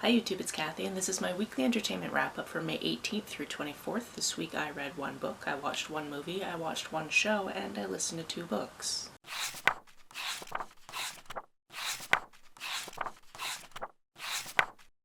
Hi YouTube, it's Kathy, and this is my weekly entertainment wrap-up for May 18th through 24th. This week I read one book, I watched one movie, I watched one show, and I listened to 2 books.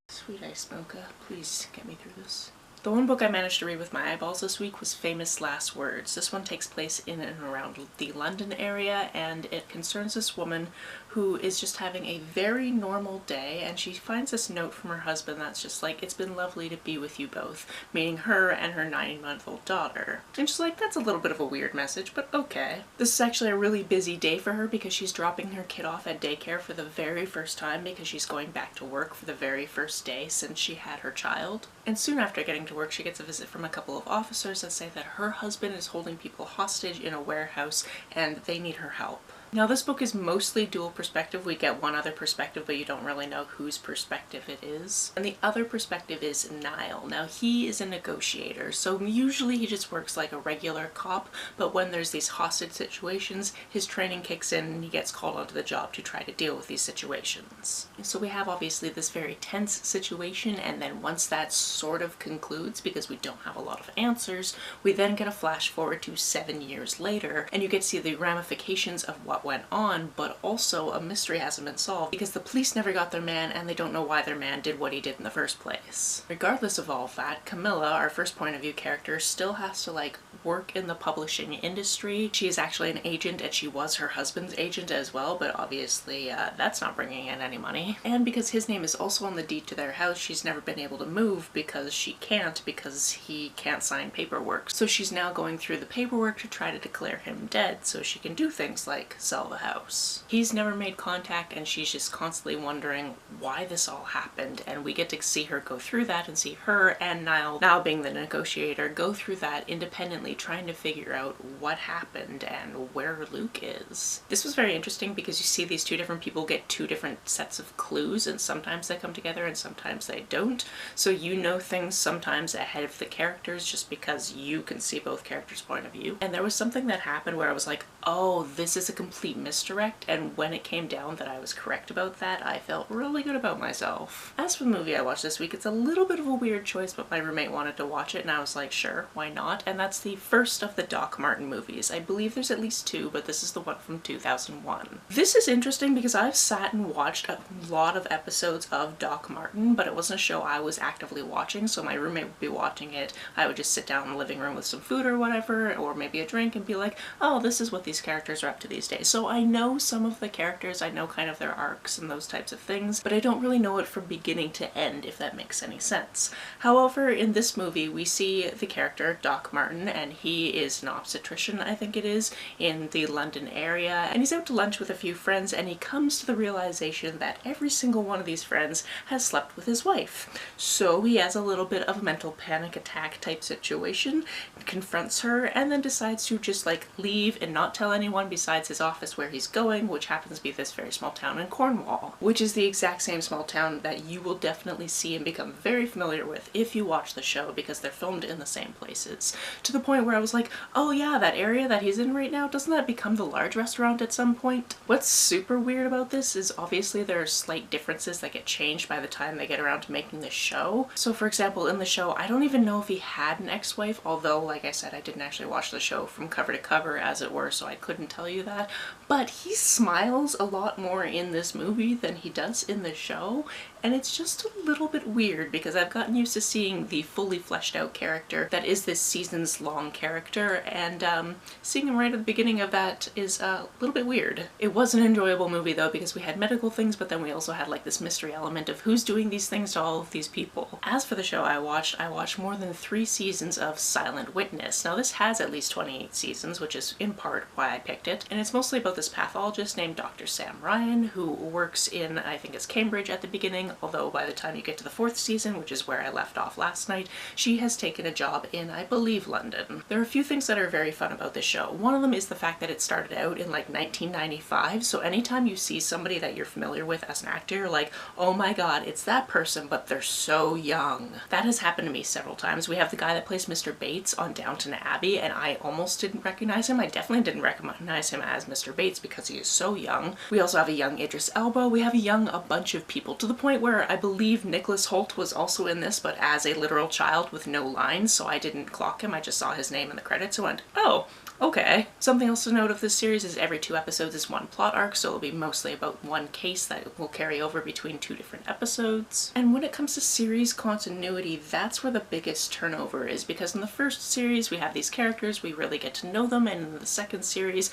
Sweet ice mocha, please get me through this. The one book I managed to read with my eyeballs this week was Famous Last Words. This one takes place in and around the London area, and it concerns this woman who is just having a very normal day, and she finds this note from her husband that's just like, "It's been lovely to be with you both," meaning her and her 9-month-old daughter. And she's like, that's a little bit of a weird message, but okay. This is actually a really busy day for her because she's dropping her kid off at daycare for the very first time because she's going back to work for the very first day since she had her child. And soon after getting to work, she gets a visit from a couple of officers that say that her husband is holding people hostage in a warehouse and they need her help. Now this book is mostly dual perspective. We get one other perspective, but you don't really know whose perspective it is. And the other perspective is Niall. Now he is a negotiator, so usually he just works like a regular cop, but when there's these hostage situations, his training kicks in and he gets called onto the job to try to deal with these situations. And so we have obviously this very tense situation, and then once that sort of concludes, because we don't have a lot of answers, we then get a flash forward to 7 years later, and you get to see the ramifications of what went on, but also a mystery hasn't been solved because the police never got their man and they don't know why their man did what he did in the first place. Regardless of all of that, Camilla, our first point of view character, still has to like work in the publishing industry. She is actually an agent, and she was her husband's agent as well, but obviously that's not bringing in any money. And because his name is also on the deed to their house, she's never been able to move because she can't, because he can't sign paperwork. So she's now going through the paperwork to try to declare him dead so she can do things like sell the house. He's never made contact, and she's just constantly wondering why this all happened, and we get to see her go through that and see her and Niall, now being the negotiator, go through that independently, trying to figure out what happened and where Luke is. This was very interesting because you see these 2 different people get 2 different sets of clues, and sometimes they come together and sometimes they don't. So you know things sometimes ahead of the characters just because you can see both characters' point of view. And there was something that happened where I was like, oh, this is a complete misdirect, and when it came down that I was correct about that, I felt really good about myself. As for the movie I watched this week, it's a little bit of a weird choice, but my roommate wanted to watch it and I was like, sure, why not? And that's the first of the Doc Martin movies. I believe there's at least 2, but this is the one from 2001. This is interesting because I've sat and watched a lot of episodes of Doc Martin, but it wasn't a show I was actively watching, so my roommate would be watching it. I would just sit down in the living room with some food or whatever, or maybe a drink, and be like, oh, this is what these characters are up to these days. So I know some of the characters, I know kind of their arcs and those types of things, but I don't really know it from beginning to end, if that makes any sense. However, in this movie we see the character Doc Martin, and he is an obstetrician, I think it is, in the London area, and he's out to lunch with a few friends, and he comes to the realization that every single one of these friends has slept with his wife. So he has a little bit of a mental panic attack type situation, confronts her, and then decides to just like leave and not tell anyone besides his office where he's going, which happens to be this very small town in Cornwall, which is the exact same small town that you will definitely see and become very familiar with if you watch the show, because they're filmed in the same places. To the point where I was like, oh yeah, that area that he's in right now, doesn't that become the large restaurant at some point? What's super weird about this is obviously there are slight differences that get changed by the time they get around to making the show. So for example, in the show, I don't even know if he had an ex-wife, although like I said, I didn't actually watch the show from cover to cover as it were, so I couldn't tell you that. But he smiles a lot more in this movie than he does in the show, and it's just a little bit weird because I've gotten used to seeing the fully fleshed out character that is this season's long character, and seeing him right at the beginning of that is a little bit weird. It was an enjoyable movie though, because we had medical things, but then we also had like this mystery element of who's doing these things to all of these people. As for the show I watched more than 3 seasons of Silent Witness. Now this has at least 28 seasons, which is in part why I picked it, and it's mostly about this pathologist named Dr. Sam Ryan, who works in, I think it's Cambridge at the beginning, although by the time you get to the 4th season, which is where I left off last night, she has taken a job in, I believe, London. There are a few things that are very fun about this show. One of them is the fact that it started out in like 1995, so anytime you see somebody that you're familiar with as an actor, you're like, oh my god, it's that person, but they're so young. That has happened to me several times. We have the guy that plays Mr. Bates on Downton Abbey, and I almost didn't recognize him. I definitely didn't recognize him as Mr. Bates because he is so young. We also have a young Idris Elba. We have a bunch of people, to the point where I believe Nicholas Hoult was also in this, but as a literal child with no lines, so I didn't clock him. I just saw his name in the credits and went, oh, okay. Something else to note of this series is every 2 episodes is one plot arc, so it'll be mostly about one case that will carry over between 2 different episodes. And when it comes to series continuity, that's where the biggest turnover is, because in the first series we have these characters, we really get to know them, and in the second series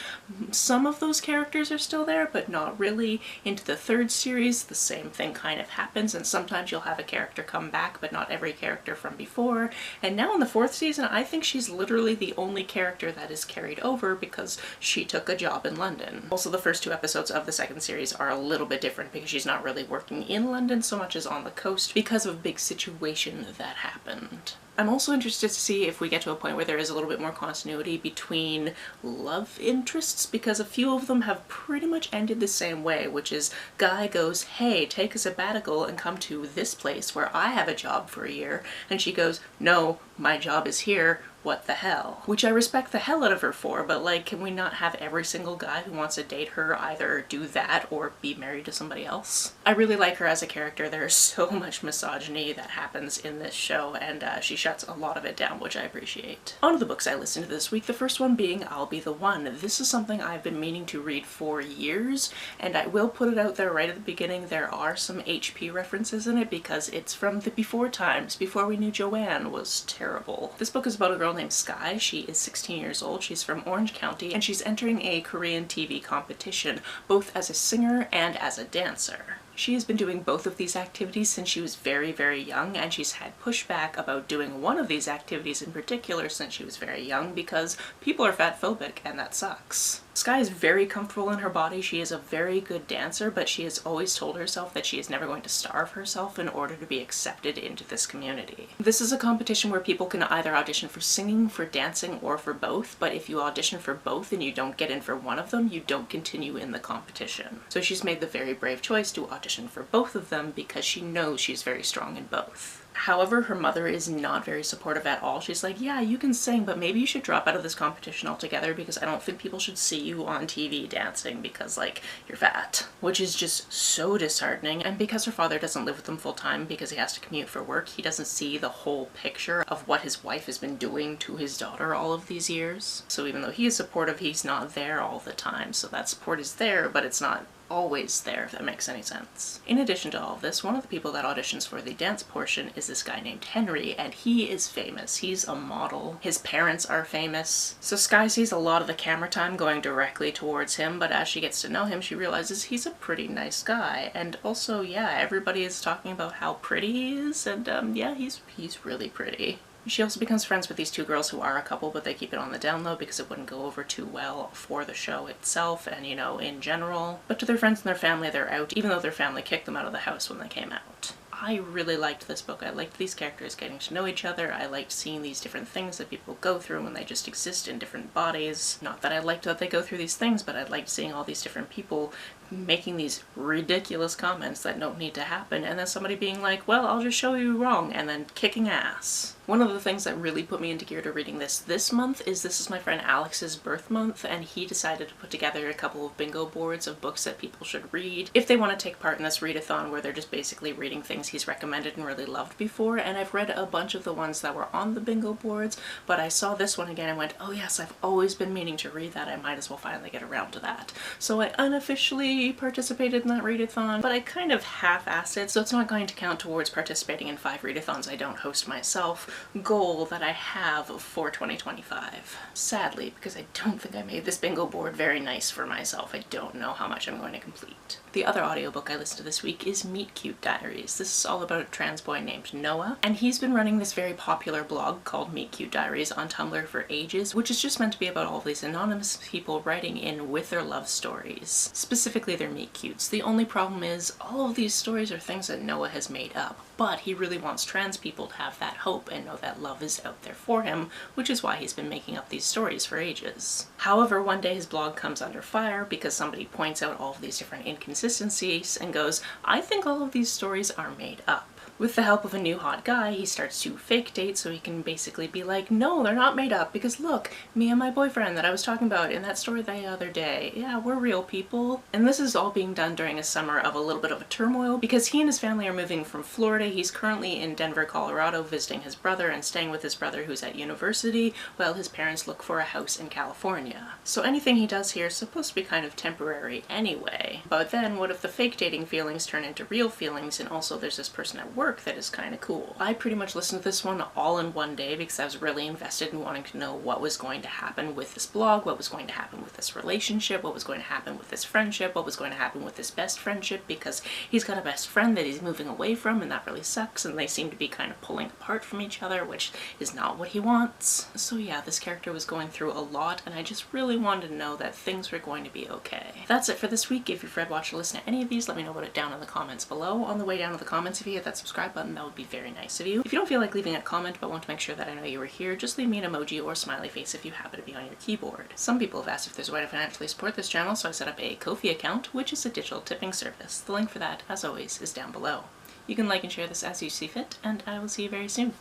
some of those characters are still there, but not really. Into the third series, the same thing kind of happens, and sometimes you'll have a character come back, but not every character from before. And now in the 4th season, I think she's literally the only character that is carried over because she took a job in London. Also, the first 2 episodes of the second series are a little bit different because she's not really working in London so much as on the coast because of a big situation that happened. I'm also interested to see if we get to a point where there is a little bit more continuity between love interests, because a few of them have pretty much ended the same way, which is guy goes, hey, take a sabbatical and come to this place where I have a job for a year, and she goes, no, my job is here, what the hell? Which I respect the hell out of her for, but like, can we not have every single guy who wants to date her either do that or be married to somebody else? I really like her as a character. There is so much misogyny that happens in this show, and she shuts a lot of it down, which I appreciate. On to the books I listened to this week, the first one being I'll Be the One. This is something I've been meaning to read for years, and I will put it out there right at the beginning. There are some HP references in it because it's from the before times, before we knew Joanne was terrible. This book is about a girl named Sky. She is 16 years old, she's from Orange County, and she's entering a Korean TV competition, both as a singer and as a dancer. She has been doing both of these activities since she was very, very young, and she's had pushback about doing one of these activities in particular since she was very young because people are fat phobic, and that sucks. Sky is very comfortable in her body. She is a very good dancer, but she has always told herself that she is never going to starve herself in order to be accepted into this community. This is a competition where people can either audition for singing, for dancing, or for both, but if you audition for both and you don't get in for one of them, you don't continue in the competition. So she's made the very brave choice to audition for both of them because she knows she's very strong in both. However, her mother is not very supportive at all. She's like, yeah, you can sing, but maybe you should drop out of this competition altogether because I don't think people should see you on TV dancing because, like, you're fat. Which is just so disheartening. And because her father doesn't live with them full time because he has to commute for work, he doesn't see the whole picture of what his wife has been doing to his daughter all of these years. So even though he is supportive, he's not there all the time. So that support is there, but it's not always there, if that makes any sense. In addition to all of this, one of the people that auditions for the dance portion is this guy named Henry, and he is famous. He's a model. His parents are famous. So Sky sees a lot of the camera time going directly towards him, but as she gets to know him, she realizes he's a pretty nice guy. And also, yeah, everybody is talking about how pretty he is, and yeah, he's really pretty. She also becomes friends with these 2 girls who are a couple, but they keep it on the down low because it wouldn't go over too well for the show itself and, you know, in general. But to their friends and their family, they're out, even though their family kicked them out of the house when they came out. I really liked this book. I liked these characters getting to know each other. I liked seeing these different things that people go through when they just exist in different bodies. Not that I liked that they go through these things, but I liked seeing all these different people making these ridiculous comments that don't need to happen, and then somebody being like, well, I'll just show you wrong, and then kicking ass. One of the things that really put me into gear to reading this month is this is my friend Alex's birth month, and he decided to put together a couple of bingo boards of books that people should read if they want to take part in this readathon, where they're just basically reading things he's recommended and really loved before. And I've read a bunch of the ones that were on the bingo boards, but I saw this one again and went, oh yes, I've always been meaning to read that. I might as well finally get around to that. So I unofficially participated in that readathon, but I kind of half-assed it, so it's not going to count towards participating in 5 readathons I don't host myself goal that I have for 2025. Sadly, because I don't think I made this bingo board very nice for myself. I don't know how much I'm going to complete. The other audiobook I listened to this week is Meet Cute Diaries. This is all about a trans boy named Noah, and he's been running this very popular blog called Meet Cute Diaries on Tumblr for ages, which is just meant to be about all of these anonymous people writing in with their love stories, specifically their meet cutes. The only problem is all of these stories are things that Noah has made up, but he really wants trans people to have that hope and know that love is out there for him, which is why he's been making up these stories for ages. However, one day his blog comes under fire because somebody points out all of these different inconsistencies and goes, I think all of these stories are made up. With the help of a new hot guy, he starts to fake date so he can basically be like, no, they're not made up, because look, me and my boyfriend that I was talking about in that story the other day, yeah, we're real people. And this is all being done during a summer of a little bit of a turmoil because he and his family are moving from Florida. He's currently in Denver, Colorado visiting his brother and staying with his brother who's at university while his parents look for a house in California. So anything he does here is supposed to be kind of temporary anyway. But then what if the fake dating feelings turn into real feelings, and also there's this person at work that is kind of cool. I pretty much listened to this one all in one day because I was really invested in wanting to know what was going to happen with this blog, what was going to happen with this relationship, what was going to happen with this friendship, what was going to happen with this best friendship, because he's got a best friend that he's moving away from and that really sucks, and they seem to be kind of pulling apart from each other, which is not what he wants. So yeah, this character was going through a lot and I just really wanted to know that things were going to be okay. That's it for this week. If you've read, watched, or listened to any of these, let me know about it down in the comments below. On the way down to the comments, if you hit that subscribe button, that would be very nice of you. If you don't feel like leaving a comment but want to make sure that I know you were here, just leave me an emoji or smiley face if you happen to be on your keyboard. Some people have asked if there's a way to financially support this channel, so I set up a Ko-fi account, which is a digital tipping service. The link for that, as always, is down below. You can like and share this as you see fit, and I will see you very soon.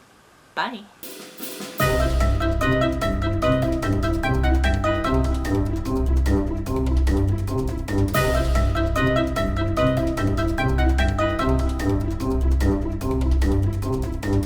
Bye!